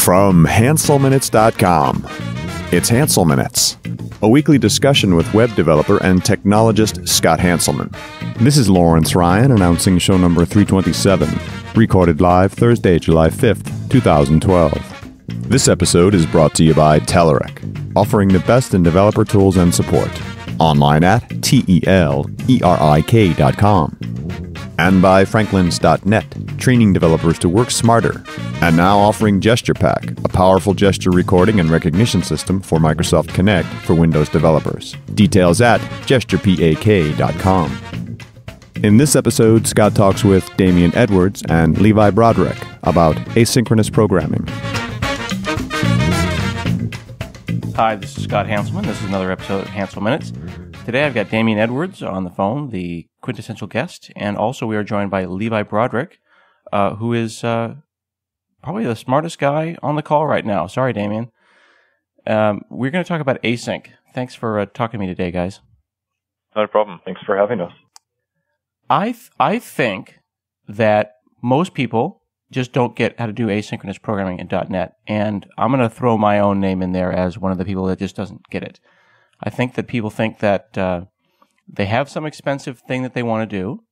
From HanselMinutes.com, it's Hansel Minutes, a weekly discussion with web developer and technologist Scott Hanselman. This is Lawrence Ryan announcing show number 327, recorded live Thursday, July 5th, 2012. This episode is brought to you by Telerik, offering the best in developer tools and support. Online at telerik.com. And by Franklins.net, training developers to work smarter. And now offering GesturePak, a powerful gesture recording and recognition system for Microsoft Connect for Windows developers. Details at gesturepak.com. In this episode, Scott talks with Damian Edwards and Levi Broderick about asynchronous programming. Hi, this is Scott Hanselman. This is another episode of Hansel Minutes. Today I've got Damian Edwards on the phone, the quintessential guest, and also we are joined by Levi Broderick, who is probably the smartest guy on the call right now. Sorry, Damian. We're going to talk about async. Thanks for talking to me today, guys. No problem. Thanks for having us. I think that most people just don't get how to do asynchronous programming in .NET, and I'm going to throw my own name in there as one of the people that just doesn't get it. I think that people think that they have some expensive thing that they want to do,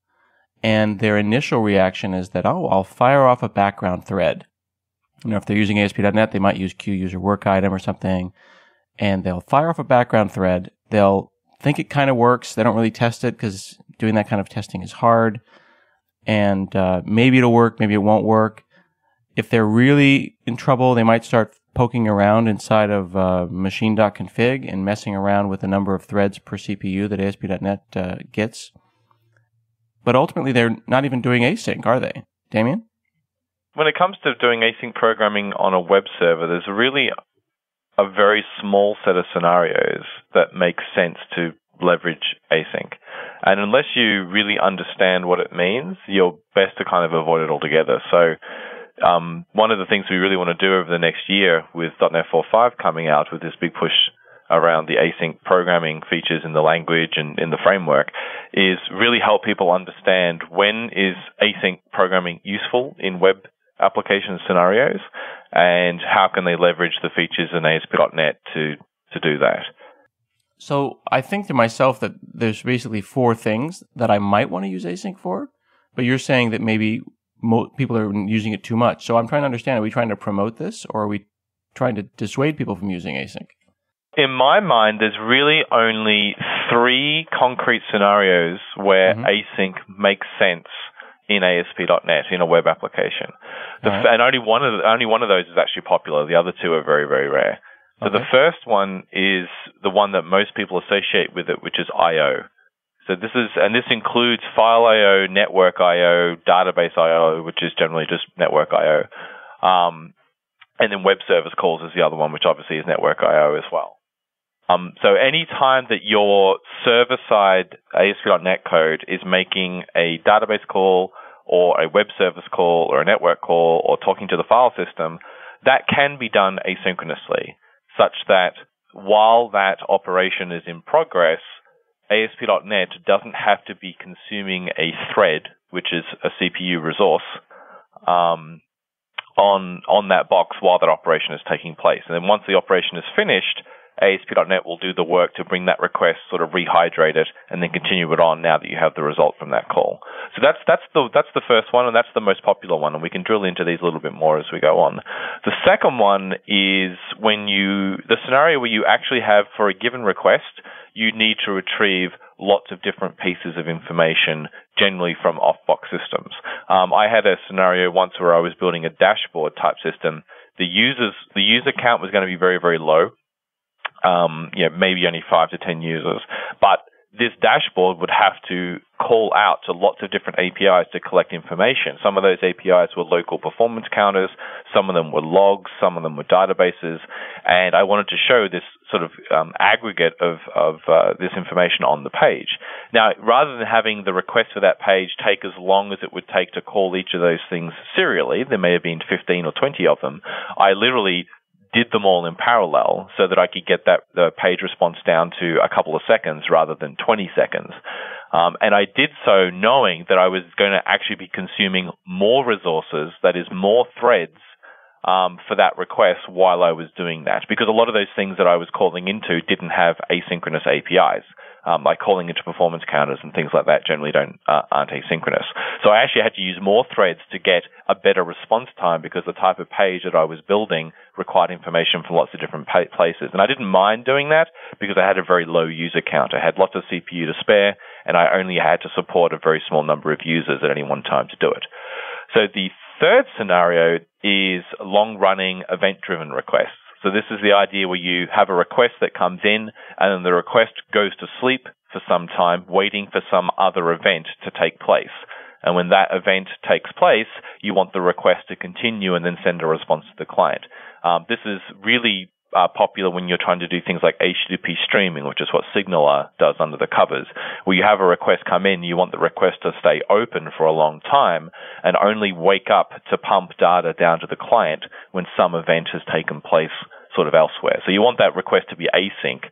and their initial reaction is that, oh, I'll fire off a background thread. You know, if they're using ASP.NET, they might use QUserWorkItem or something, and they'll fire off a background thread. They'll think it kind of works. They don't really test it because doing that kind of testing is hard, and maybe it'll work, maybe it won't work. If they're really in trouble, they might start poking around inside of machine.config and messing around with the number of threads per CPU that ASP.NET gets. But ultimately, they're not even doing async, are they? Damian? When it comes to doing async programming on a web server, there's really a very small set of scenarios that make sense to leverage async. And unless you really understand what it means, you're best to kind of avoid it altogether. So one of the things we really want to do over the next year with .NET 4.5 coming out with this big push around the async programming features in the language and in the framework is really help people understand when is async programming useful in web application scenarios and how can they leverage the features in ASP.NET to do that. So I think to myself that there's basically four things that I might want to use async for, but you're saying that maybe people are using it too much. So I'm trying to understand, are we trying to promote this, or are we trying to dissuade people from using async? In my mind, there's really only three concrete scenarios where async makes sense in ASP.NET in a web application. And only one of those is actually popular. The other two are very, very rare. So the first one is the one that most people associate with it, which is I/O. So this includes file I/O, network I/O, database I/O, which is generally just network I/O. And then web service calls is the other one, which obviously is network I/O as well. So any time that your server-side ASP.NET code is making a database call or a web service call or a network call or talking to the file system, that can be done asynchronously, such that while that operation is in progress, ASP.NET doesn't have to be consuming a thread, which is a CPU resource, on that box while that operation is taking place. And then once the operation is finished, ASP.NET will do the work to bring that request, sort of rehydrate it, and then continue it on now that you have the result from that call. So that's the first one, and that's the most popular one, and we can drill into these a little bit more as we go on. The second one is the scenario where you actually have, for a given request, you need to retrieve lots of different pieces of information, generally from off-box systems. I had a scenario once where I was building a dashboard type system. The user count was going to be very, very low. Maybe only 5 to 10 users. But this dashboard would have to call out to lots of different APIs to collect information. Some of those APIs were local performance counters, some of them were logs, some of them were databases, and I wanted to show this sort of aggregate of this information on the page. Now, rather than having the request for that page take as long as it would take to call each of those things serially, there may have been 15 or 20 of them, I literally did them all in parallel so that I could get the page response down to a couple of seconds rather than 20 seconds. And I did so knowing that I was going to actually be consuming more resources, that is more threads, for that request while I was doing that, because a lot of those things that I was calling into didn't have asynchronous APIs. Like calling into performance counters and things like that generally aren't asynchronous. So I actually had to use more threads to get a better response time, because the type of page that I was building required information from lots of different places. And I didn't mind doing that because I had a very low user count. I had lots of CPU to spare, and I only had to support a very small number of users at any one time to do it. So the third scenario is long-running event-driven requests. So this is the idea where you have a request that comes in, and then the request goes to sleep for some time, waiting for some other event to take place. And when that event takes place, you want the request to continue and then send a response to the client. This is really popular when you're trying to do things like HTTP streaming, which is what Signaler does under the covers, where you have a request come in, you want the request to stay open for a long time and only wake up to pump data down to the client when some event has taken place sort of elsewhere. So you want that request to be async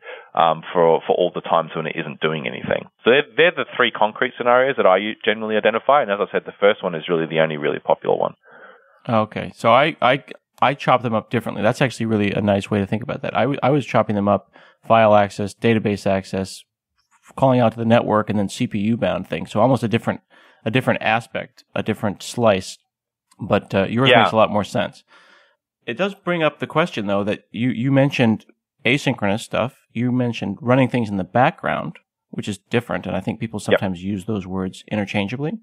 for all the times when it isn't doing anything. So they're the three concrete scenarios that I generally identify, and as I said, the first one is really the only really popular one. Okay, so I chop them up differently. That's actually really a nice way to think about that. I was chopping them up: file access, database access, calling out to the network, and then CPU bound things. So almost a different aspect, a different slice. But yours makes a lot more sense. It does bring up the question, though, that you mentioned asynchronous stuff. You mentioned running things in the background, which is different, and I think people sometimes use those words interchangeably.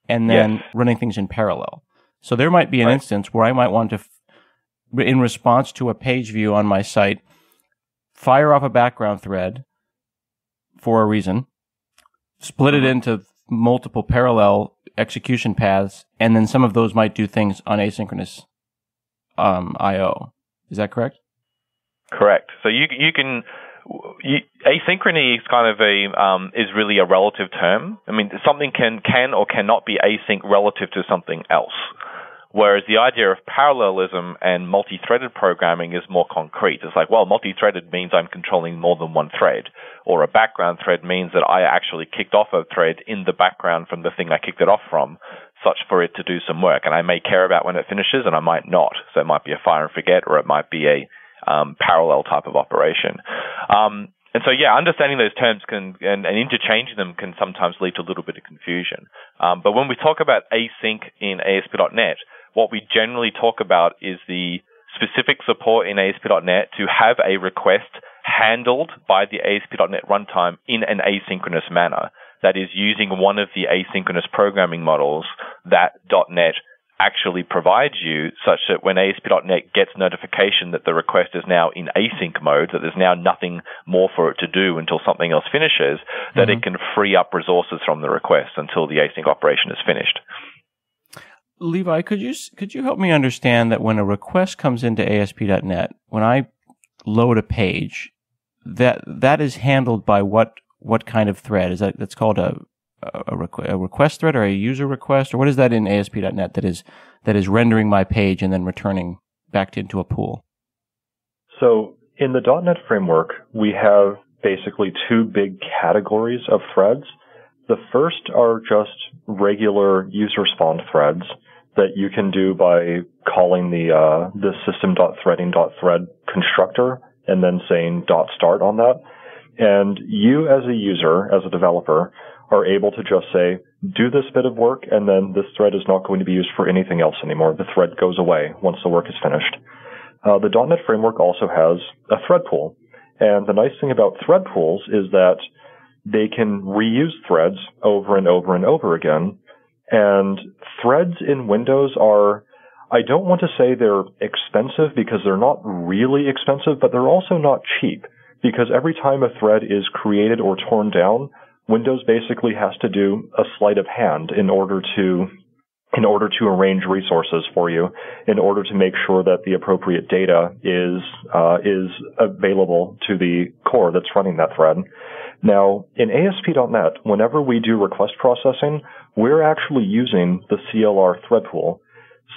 And then running things in parallel. So there might be an instance where I might want to, in response to a page view on my site, fire off a background thread for a reason, split it into multiple parallel execution paths, and then some of those might do things on asynchronous I/O. Is that correct? Correct. So you can asynchrony is kind of is really a relative term. I mean, something can or cannot be async relative to something else. Whereas the idea of parallelism and multi-threaded programming is more concrete. It's like, well, multi-threaded means I'm controlling more than one thread, or a background thread means that I actually kicked off a thread in the background from the thing I kicked it off from, such for it to do some work. And I may care about when it finishes, and I might not. So it might be a fire and forget, or it might be a parallel type of operation. And so, understanding those terms and interchanging them can sometimes lead to a little bit of confusion. But when we talk about async in ASP.NET, what we generally talk about is the specific support in ASP.NET to have a request handled by the ASP.NET runtime in an asynchronous manner. That is, using one of the asynchronous programming models that .NET actually provides you, such that when ASP.NET gets notification that the request is now in async mode, that there's now nothing more for it to do until something else finishes, that it can free up resources from the request until the async operation is finished. Levi, could you help me understand that when a request comes into ASP.NET, when I load a page, that is handled by what kind of thread? Is that's called a request thread or a user request, or what is that in ASP.NET that is rendering my page and then returning back into a pool? So in the .NET framework, we have basically two big categories of threads. The first are just regular user spawned threads that you can do by calling the system.threading.thread constructor and then saying .start on that. And you as a user, as a developer, are able to just say, do this bit of work, and then this thread is not going to be used for anything else anymore. The thread goes away once the work is finished. The .NET framework also has a thread pool. And the nice thing about thread pools is that they can reuse threads over and over and over again. And threads in Windows are, I don't want to say they're expensive because they're not really expensive, but they're also not cheap, because every time a thread is created or torn down, Windows basically has to do a sleight of hand in order to arrange resources for you, in order to make sure that the appropriate data is available to the core that's running that thread. Now, in ASP.NET, whenever we do request processing, we're actually using the CLR thread pool.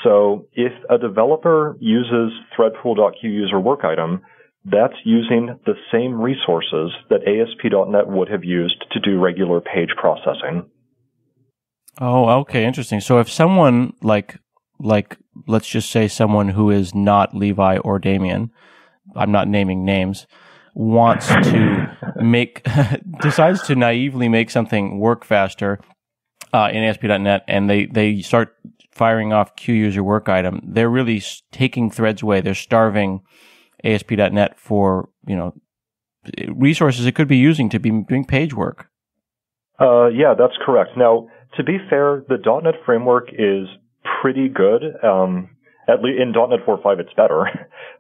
So if a developer uses threadpool.quUserWorkItem, that's using the same resources that ASP.NET would have used to do regular page processing. Oh, okay, interesting. So if someone like like, let's just say someone who is not Levi or Damian, I'm not naming names, wants to decides to naively make something work faster in ASP.NET, and they start firing off queue user work item, they're really taking threads away. They're starving ASP.NET for, resources it could be using to be doing page work. Yeah, that's correct. Now, to be fair, the .NET framework is pretty good. At least in .NET 4.5, it's better,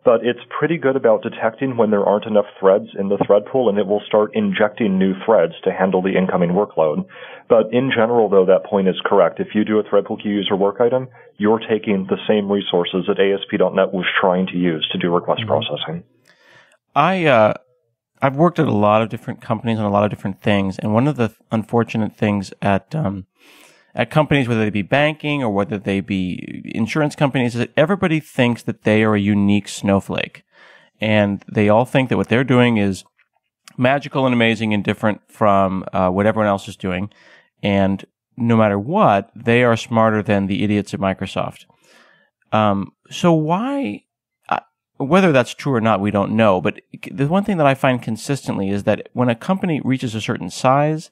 but it's pretty good about detecting when there aren't enough threads in the thread pool, and it will start injecting new threads to handle the incoming workload. But in general, though, that point is correct. If you do a thread pool queue user work item, you're taking the same resources that ASP.NET was trying to use to do request processing. I've worked at a lot of different companies on a lot of different things, and one of the unfortunate things at companies, whether they be banking or whether they be insurance companies, is that everybody thinks that they are a unique snowflake. And they all think that what they're doing is magical and amazing and different from what everyone else is doing. And no matter what, they are smarter than the idiots at Microsoft. So why, whether that's true or not, we don't know. But the one thing that I find consistently is that when a company reaches a certain size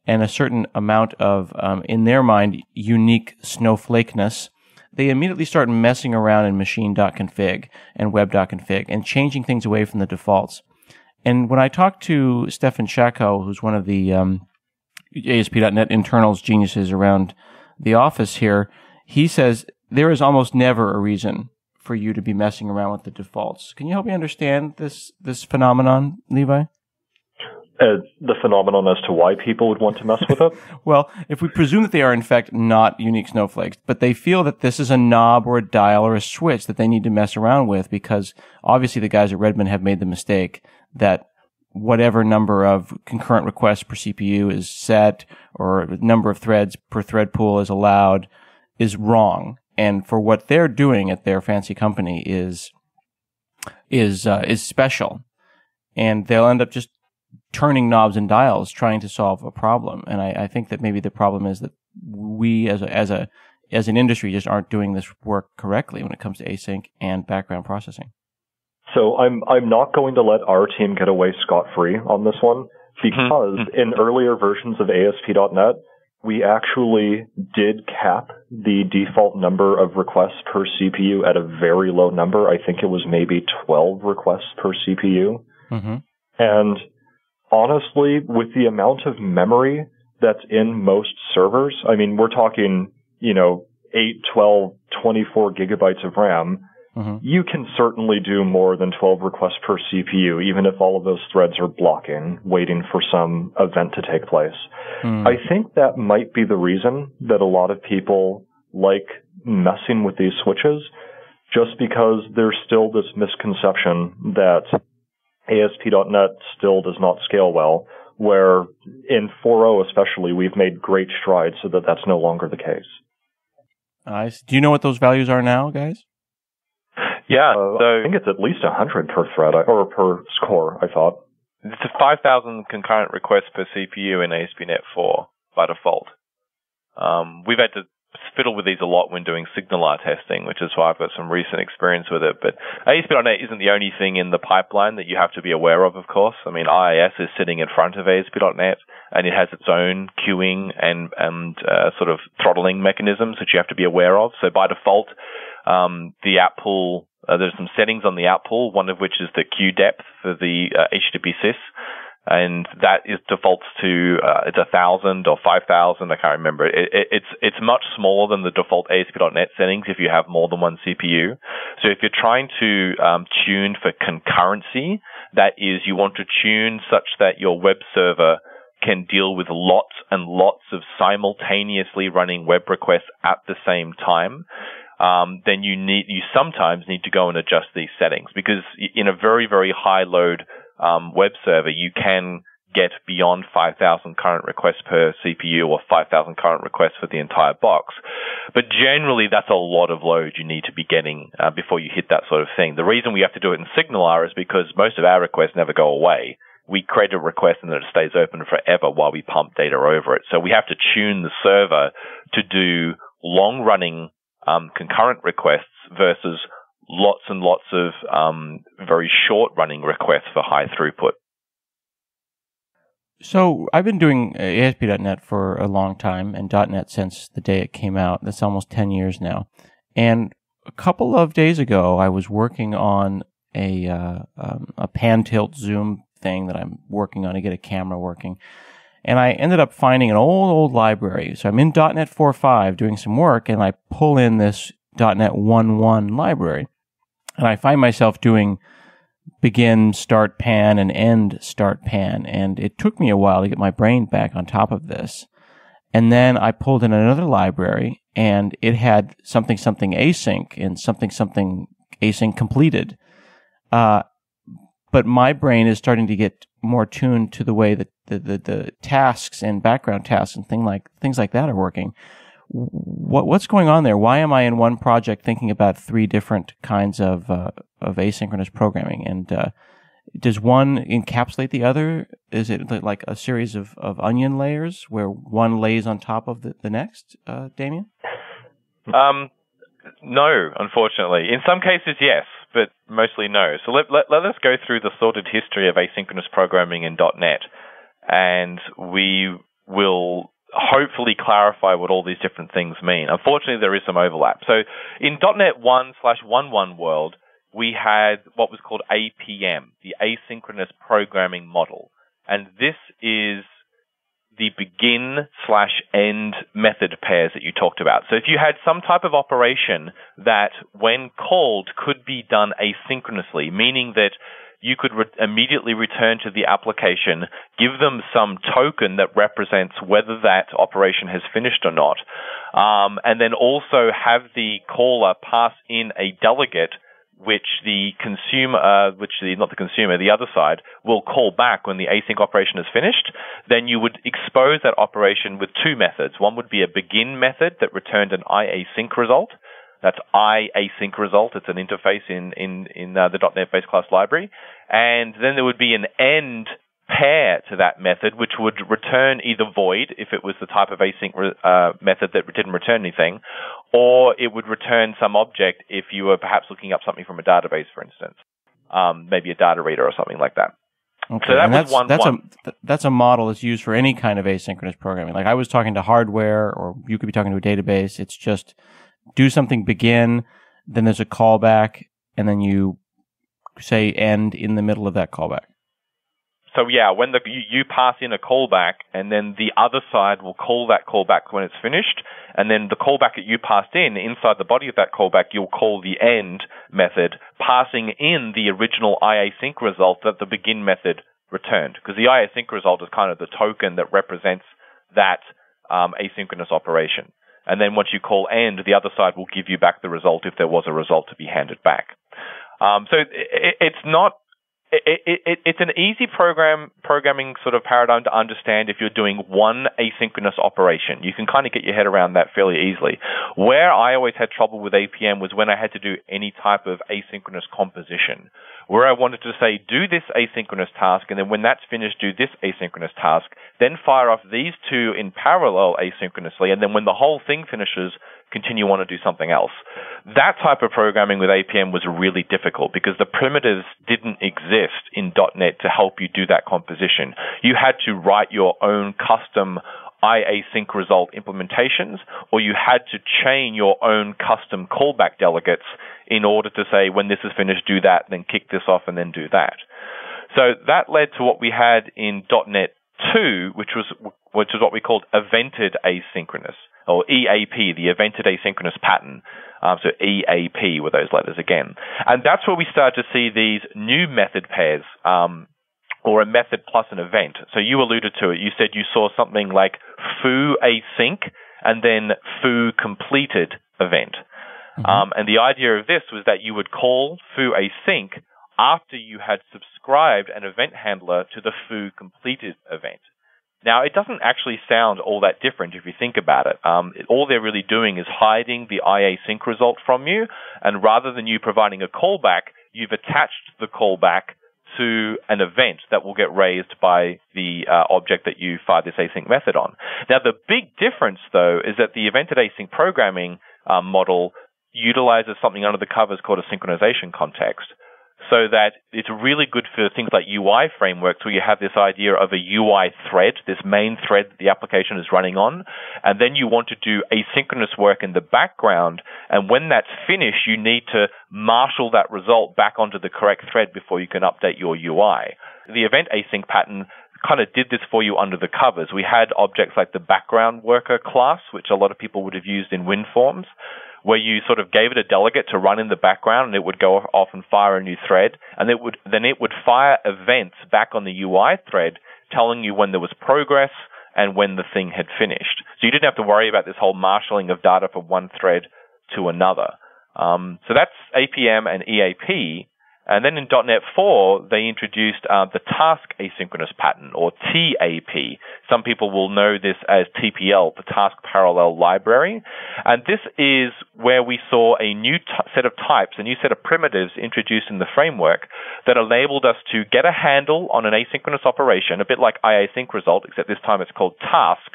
and a certain amount of, in their mind, unique snowflakeness, they immediately start messing around in machine.config and web.config and changing things away from the defaults. And when I talked to Stefan Shako, who's one of the ASP.NET internals geniuses around the office here, he says there is almost never a reason for you to be messing around with the defaults. Can you help me understand this phenomenon, Levi? The phenomenon as to why people would want to mess with it? Well, if we presume that they are in fact not unique snowflakes, but they feel that this is a knob or a dial or a switch that they need to mess around with, because obviously the guys at Redmond have made the mistake that whatever number of concurrent requests per CPU is set or number of threads per thread pool is allowed is wrong. And for what they're doing at their fancy company is special. And they'll end up just turning knobs and dials trying to solve a problem. And I think that maybe the problem is that we as an industry just aren't doing this work correctly when it comes to async and background processing. So I'm not going to let our team get away scot-free on this one, because in earlier versions of ASP.NET, we actually did cap the default number of requests per CPU at a very low number. I think it was maybe 12 requests per CPU. And honestly, with the amount of memory that's in most servers, I mean, we're talking, 8, 12, 24 gigabytes of RAM, you can certainly do more than 12 requests per CPU, even if all of those threads are blocking, waiting for some event to take place. I think that might be the reason that a lot of people like messing with these switches, just because there's still this misconception that ASP.NET still does not scale well, where in 4.0 especially, we've made great strides so that that's no longer the case. Do you know what those values are now, guys? Yeah, I think it's at least 100 per thread, or per core, I thought. It's 5,000 concurrent requests per CPU in ASP.NET 4 by default. We've had to fiddle with these a lot when doing SignalR testing, which is why I've got some recent experience with it. But ASP.NET isn't the only thing in the pipeline that you have to be aware of course. I mean, IIS is sitting in front of ASP.NET, and it has its own queuing and sort of throttling mechanisms that you have to be aware of. So by default, the app pool, there's some settings on the app pool, one of which is the queue depth for the HTTP sys. And that is defaults to it's 1,000 or 5,000. I can't remember. It's much smaller than the default ASP.NET settings if you have more than one CPU. So if you're trying to tune for concurrency, that is, you want to tune such that your web server can deal with lots and lots of simultaneously running web requests at the same time, then you sometimes need to go and adjust these settings, because in a very, very high load web server, you can get beyond 5,000 current requests per CPU or 5,000 current requests for the entire box. But generally, that's a lot of load you need to be getting before you hit that sort of thing. The reason we have to do it in SignalR is because most of our requests never go away. We create a request and then it stays open forever while we pump data over it. So we have to tune the server to do long-running concurrent requests versus lots and lots of very short-running requests for high throughput. So I've been doing ASP.NET for a long time, and .NET since the day it came out. That's almost 10 years now. And a couple of days ago, I was working on a pan-tilt zoom thing that I'm working on to get a camera working. And I ended up finding an old library. So I'm in .NET 4.5 doing some work, and I pull in this .NET 1.1 library. And I find myself doing begin start pan and end start pan. And it took me a while to get my brain back on top of this. And then I pulled in another library, and it had something async and something async completed. But my brain is starting to get more tuned to the way that the tasks and background tasks and things like that are working. What's going on there? Why am I in one project thinking about three different kinds of asynchronous programming? And does one encapsulate the other? Is it like a series of onion layers where one lays on top of the next, Damian? No, unfortunately. In some cases, yes, but mostly no. So let us go through the sordid history of asynchronous programming in .NET, and we will hopefully clarify what all these different things mean. Unfortunately, there is some overlap. So in .NET 1/1.1 world, we had what was called APM, the Asynchronous Programming Model. And this is the begin/end method pairs that you talked about. So if you had some type of operation that, when called, could be done asynchronously, meaning that you could immediately return to the application, give them some token that represents whether that operation has finished or not, and then also have the caller pass in a delegate which the other side will call back when the async operation is finished, then you would expose that operation with two methods. One would be a begin method that returned an iasync result. That's iasync result. It's an interface in the .NET base class library. And then there would be an end pair to that method, which would return either void, if it was the type of async method that didn't return anything, or it would return some object if you were perhaps looking up something from a database, for instance, maybe a data reader or something like that. Okay. So that's a model that's used for any kind of asynchronous programming. Like I was talking to hardware, or you could be talking to a database. It's just do something begin, then there's a callback, and then you say end in the middle of that callback. So yeah, when you pass in a callback, and then the other side will call that callback when it's finished, and then the callback that you passed in, inside the body of that callback, you'll call the end method, passing in the original iasync result that the begin method returned. Because the iasync result is kind of the token that represents that asynchronous operation. And then once you call end, the other side will give you back the result if there was a result to be handed back. So it's not. It's an easy programming sort of paradigm to understand if you're doing one asynchronous operation. You can kind of get your head around that fairly easily. Where I always had trouble with APM was when I had to do any type of asynchronous composition, where I wanted to say, do this asynchronous task, and then when that's finished, do this asynchronous task, then fire off these two in parallel asynchronously, and then when the whole thing finishes, continue on to do something else. That type of programming with APM was really difficult because the primitives didn't exist in .NET to help you do that composition. You had to write your own custom iasync result implementations, or you had to chain your own custom callback delegates in order to say, when this is finished, do that, then kick this off, and then do that. So that led to what we had in .NET 2, which was what we called evented asynchronous, or EAP, the evented asynchronous pattern. So EAP were those letters again. And that's where we start to see these new method pairs, or a method plus an event. So you alluded to it. You said you saw something like foo async and then foo completed event. Mm-hmm. And the idea of this was that you would call foo async after you had subscribed an event handler to the foo completed event. Now, it doesn't actually sound all that different if you think about it. All they're really doing is hiding the iasync result from you, and rather than you providing a callback, you've attached the callback to an event that will get raised by the object that you fire this async method on. Now, the big difference, though, is that the evented async programming model utilizes something under the covers called a synchronization context, so that it's really good for things like UI frameworks where you have this idea of a UI thread, this main thread that the application is running on, and then you want to do asynchronous work in the background, and when that's finished, you need to marshal that result back onto the correct thread before you can update your UI. The event async pattern kind of did this for you under the covers. We had objects like the background worker class, which a lot of people would have used in WinForms, where you sort of gave it a delegate to run in the background, and it would go off and fire a new thread, and it would fire events back on the UI thread telling you when there was progress and when the thing had finished. So you didn't have to worry about this whole marshalling of data from one thread to another. So that's APM and EAP. And then in .NET 4, they introduced the task asynchronous pattern, or TAP. Some people will know this as TPL, the task parallel library. And this is where we saw a new set of types, a new set of primitives introduced in the framework that enabled us to get a handle on an asynchronous operation, a bit like iasync result, except this time it's called task.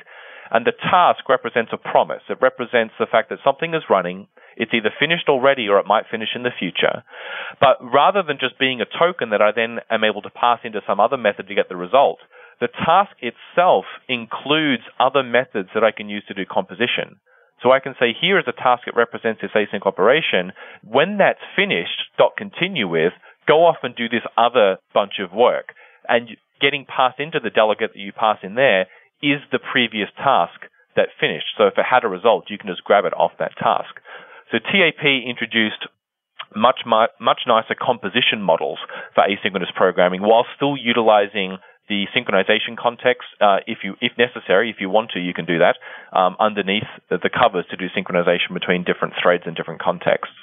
And the task represents a promise. It represents the fact that something is running. It's either finished already or it might finish in the future. But rather than just being a token that I then am able to pass into some other method to get the result, the task itself includes other methods that I can use to do composition. So I can say, here is a task that represents this async operation. When that's finished, .continue with, go off and do this other bunch of work. And getting passed into the delegate that you pass in there is the previous task that finished. So if it had a result, you can just grab it off that task. So TAP introduced much nicer composition models for asynchronous programming while still utilizing the synchronization context. If necessary, if you want to, you can do that underneath the covers to do synchronization between different threads and different contexts.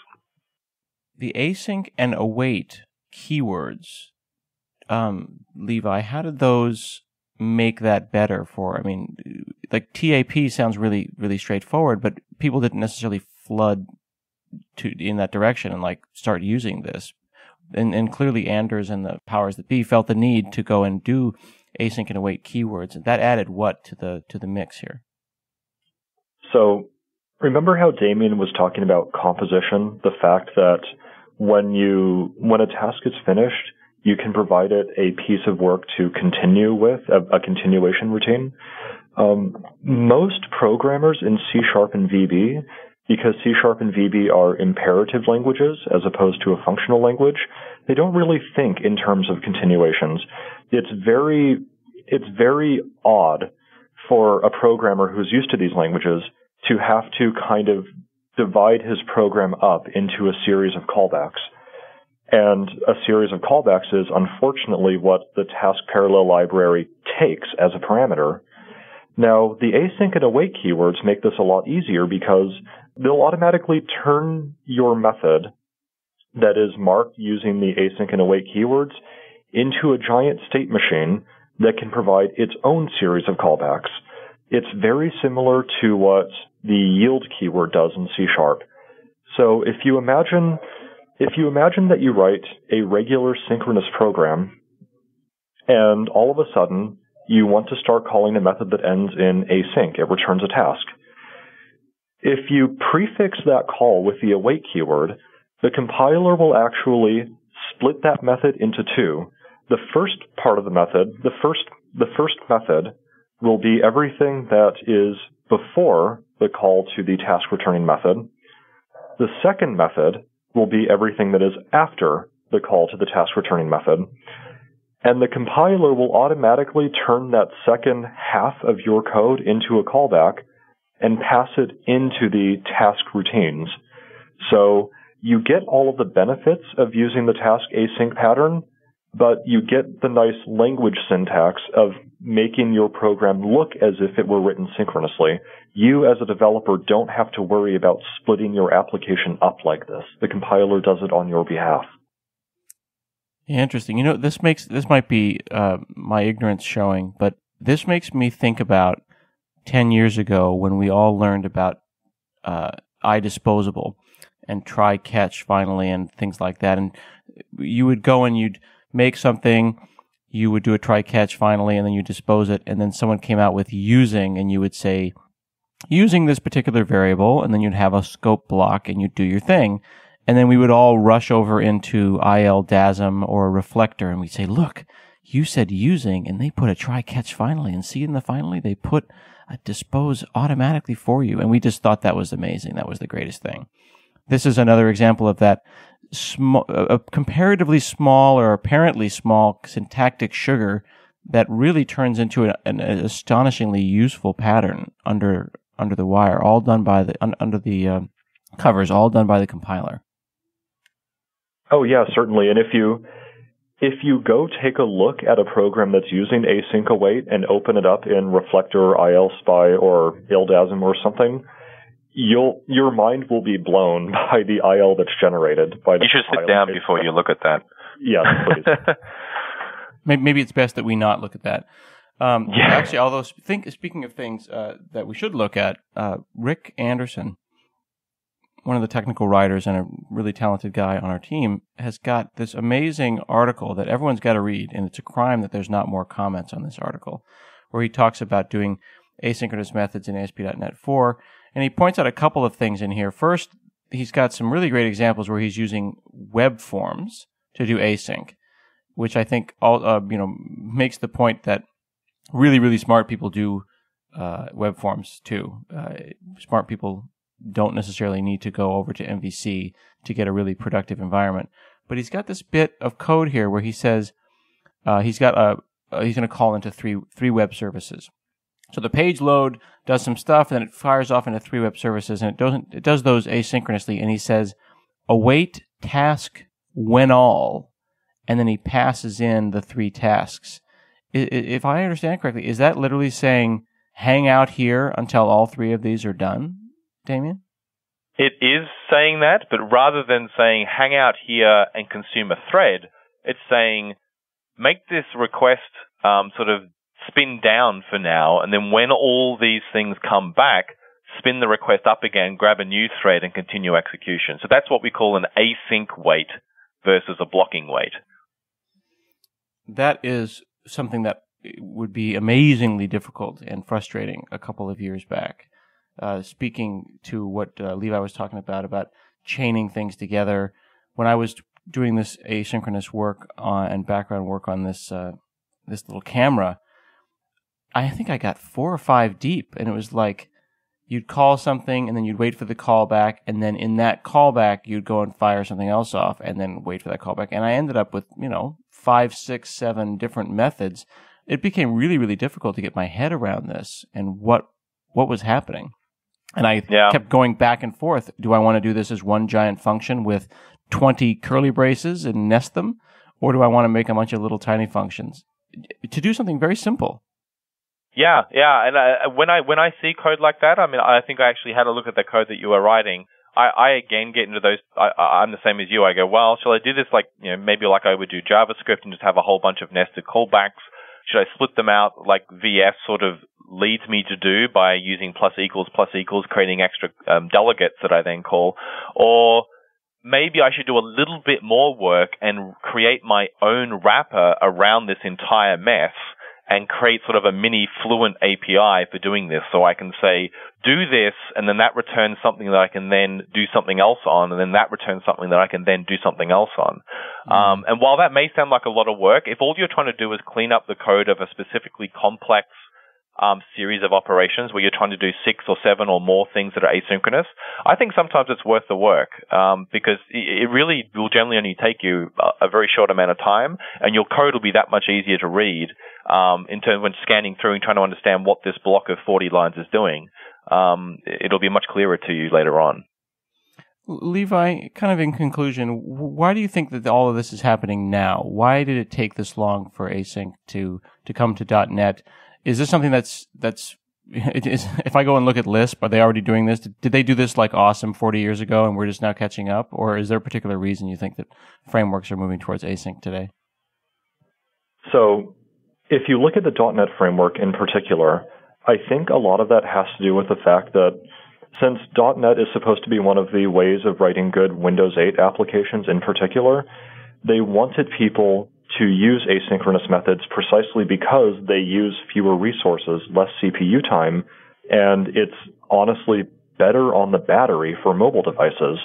The async and await keywords, Levi, how did those make that better for? I mean, like TAP sounds really, really straightforward, but people didn't necessarily flood in that direction and like start using this. And clearly Anders and the powers that be felt the need to go and do async and await keywords. And that added what to the mix here? So remember how Damian was talking about composition, the fact that when a task is finished, you can provide it a piece of work to continue with, a continuation routine. Most programmers in C# and VB, because C# and VB are imperative languages as opposed to a functional language, they don't really think in terms of continuations. It's very odd for a programmer who's used to these languages to have to kind of divide his program up into a series of callbacks. And a series of callbacks is unfortunately what the task parallel library takes as a parameter. Now, the async and await keywords make this a lot easier because they'll automatically turn your method that is marked using the async and await keywords into a giant state machine that can provide its own series of callbacks. It's very similar to what the yield keyword does in C#. So if you imagine that you write a regular synchronous program and all of a sudden you want to start calling a method that ends in async, it returns a task. If you prefix that call with the await keyword, the compiler will actually split that method into two. The first part of the method, the first method will be everything that is before the call to the task returning method. The second method will be everything that is after the call to the task returning method. And the compiler will automatically turn that second half of your code into a callback and pass it into the task routines. So you get all of the benefits of using the task async pattern, but you get the nice language syntax of making your program look as if it were written synchronously. You as a developer don't have to worry about splitting your application up like this. The compiler does it on your behalf. Interesting. You know, this might be my ignorance showing, but this makes me think about 10 years ago when we all learned about iDisposable and try catch finally and things like that. And you would go and you'd make something, you would do a try catch finally, and then you dispose it, and then someone came out with using, and you would say using this particular variable, and then you'd have a scope block and you'd do your thing. And then we would all rush over into IL DASM or reflector and we'd say, look, you said using, and they put a try catch finally, and see in the finally, they put a dispose automatically for you. And we just thought that was amazing. That was the greatest thing. This is another example of that comparatively small or apparently small syntactic sugar that really turns into an astonishingly useful pattern under the wire, all done by under the covers, all done by the compiler. Oh yeah, certainly. And if you go take a look at a program that's using async await and open it up in Reflector or ILSpy or ILDASM or something, your mind will be blown by the IL that's generated. You should sit down before you look at that. Yes, please. Maybe it's best that we not look at that. Actually, although speaking of things that we should look at, Rick Anderson, one of the technical writers and a really talented guy on our team, has got this amazing article that everyone's got to read, and it's a crime that there's not more comments on this article, where he talks about doing asynchronous methods in ASP.NET 4, and he points out a couple of things in here. First, he's got some really great examples where he's using web forms to do async, which I think makes the point that really, really smart people do web forms too. Smart people don't necessarily need to go over to MVC to get a really productive environment. But he's got this bit of code here where he says he's going to call into three web services. So the page load does some stuff, and then it fires off into 3 web services, and it does those asynchronously. And he says await task when all, and then he passes in the 3 tasks. If I understand correctly, is that literally saying hang out here until all 3 of these are done, Damian? It is saying that, but rather than saying hang out here and consume a thread, it's saying make this request sort of spin down for now, and then when all these things come back, spin the request up again, grab a new thread, and continue execution. So that's what we call an async wait versus a blocking wait. That is something that would be amazingly difficult and frustrating a couple of years back. Speaking to what Levi was talking about chaining things together, when I was doing this asynchronous work and background work on this little camera, I think I got 4 or 5 deep, and it was like you'd call something, and then you'd wait for the callback, and then in that callback, you'd go and fire something else off, and then wait for that callback. And I ended up with 5, 6, 7 different methods. It became really, really difficult to get my head around this and what was happening. And I kept going back and forth. Do I want to do this as one giant function with 20 curly braces and nest them? Or do I want to make a bunch of little tiny functions to do something very simple? Yeah. And when I see code like that, I think I actually had a look at the code that you were writing. I again get into those. I'm the same as you. I go, well, shall I do this maybe like I would do JavaScript and just have a whole bunch of nested callbacks? Should I split them out like VS sort of leads me to do by using plus equals, creating extra delegates that I then call? Or maybe I should do a little bit more work and create my own wrapper around this entire mess and create sort of a mini Fluent API for doing this. So I can say, do this, and then that returns something that I can then do something else on, and then that returns something that I can then do something else on. And while that may sound like a lot of work, if all you're trying to do is clean up the code of a specifically complex series of operations where you're trying to do 6 or 7 or more things that are asynchronous, I think sometimes it's worth the work because it really will generally only take you a very short amount of time, and your code will be that much easier to read in terms when scanning through and trying to understand what this block of 40 lines is doing. It'll be much clearer to you later on. Levi, kind of in conclusion, why do you think that all of this is happening now? Why did it take this long for async to come to .NET? Is this something that's if I go and look at Lisp, are they already doing this? Did they do this like awesome 40 years ago and we're just now catching up? Or is there a particular reason you think that frameworks are moving towards async today? So if you look at the .NET framework in particular, I think a lot of that has to do with the fact that since .NET is supposed to be one of the ways of writing good Windows 8 applications in particular, they wanted people to use asynchronous methods precisely because they use fewer resources, less CPU time, and it's honestly better on the battery for mobile devices.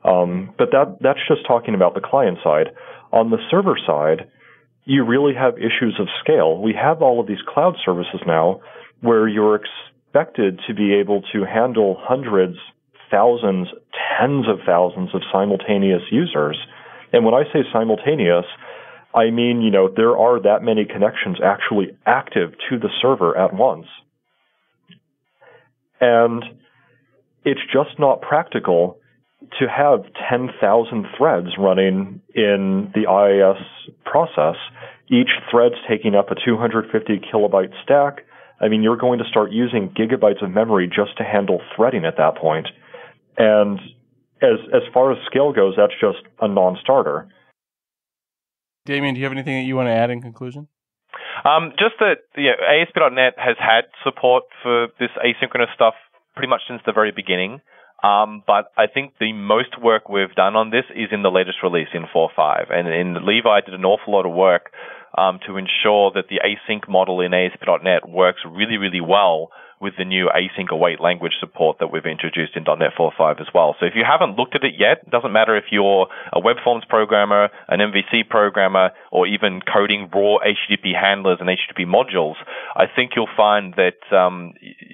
But that's just talking about the client side. On the server side, you really have issues of scale. We have all of these cloud services now where you're expected to be able to handle hundreds, thousands, tens of thousands of simultaneous users. And when I say simultaneous, I mean, there are that many connections actually active to the server at once. And it's just not practical to have 10,000 threads running in the IIS process, each thread's taking up a 250 kilobyte stack. I mean, you're going to start using gigabytes of memory just to handle threading at that point. And as far as scale goes, that's just a non-starter. Damian, do you have anything that you want to add in conclusion? Just that ASP.NET has had support for this asynchronous stuff pretty much since the very beginning. But I think the most work we've done on this is in the latest release in 4.5. And Levi did an awful lot of work to ensure that the async model in ASP.NET works really, really well with the new async await language support that we've introduced in .NET 4.5 as well. So if you haven't looked at it yet, it doesn't matter if you're a web forms programmer, an MVC programmer, or even coding raw HTTP handlers and HTTP modules, I think you'll find that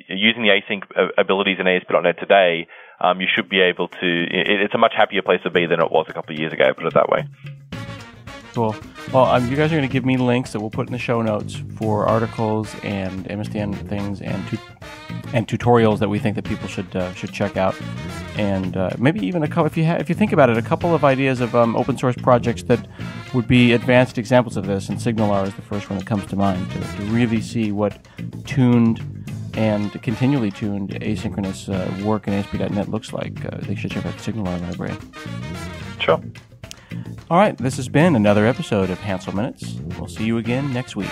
using the async abilities in ASP.NET today, you should be able to, it's a much happier place to be than it was a couple of years ago, put it that way. Cool. Well, you guys are going to give me links that we'll put in the show notes for articles and MSDN things and tutorials that we think that people should check out, and maybe even a couple. If you think about it, a couple of ideas of open source projects that would be advanced examples of this, and SignalR is the first one that comes to mind to really see what tuned and continually tuned asynchronous work in ASP.NET looks like. They should check out the SignalR library. Sure. All right, this has been another episode of Hansel Minutes. We'll see you again next week.